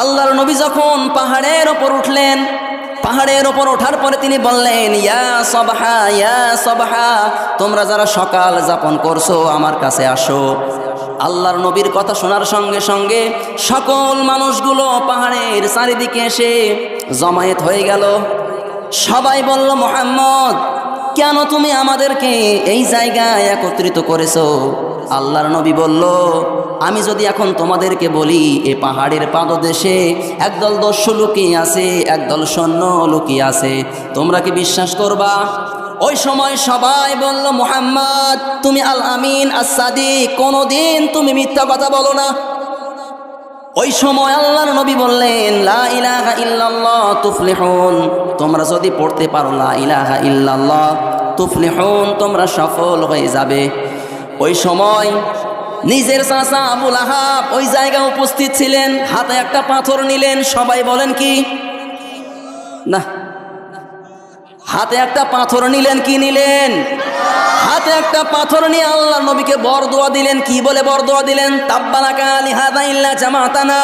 আল্লাহর নবী যখন পাহাড়ের ওপর উঠলেন, পাহাড়ের ওপর ওঠার পরে তিনি বললেন, ইয়া সবহা, ইয়া সবহা, তোমরা যারা সকাল যাপন করছো আমার কাছে আসো। আল্লাহর নবীর কথা শোনার সঙ্গে সঙ্গে সকল মানুষগুলো পাহাড়ের চারিদিকে এসে জমায়েত হয়ে গেল। সবাই বলল, মুহাম্মদ, কেন তুমি আমাদেরকে এই জায়গায় একত্রিত করেছো? আল্লাহর নবী বলল, আমি যদি এখন তোমাদেরকে বলি এ পাহাড়ের পাদদেশে একদল দস্যু লুকিয়ে আছে, একদল সৈন্য লুকিয়ে আছে, তোমরা কি বিশ্বাস করবা? ওই সময় সবাই বলল, মুহাম্মদ, তুমি আল আমিন আস-সাদিক, কোনোদিন তুমি মিথ্যা কথা বলো না। ওই সময় আল্লাহর নবী বললেন, লা ইলাহা ইল্লাল্লাহ তুফলিহুন, তোমরা যদি পড়তে পারো লা ইলাহা ইল্লাল্লাহ তুফলিহুন, তোমরা সফল হয়ে যাবে। ওই সময় নিজের চাচা আবু লাহাব ওই জায়গায় উপস্থিত ছিলেন, হাতে একটা পাথর নিলেন। সবাই বলেন কি না, হাতে একটা পাথর নিলেন, কি নিলেন? হাতে একটা পাথর নিয়ে আল্লাহর নবীকে বরদোয়া দিলেন। কি বলে বরদোয়া দিলেন? তাব্বালাকা লিহাযা ইল্লা জামাতানা।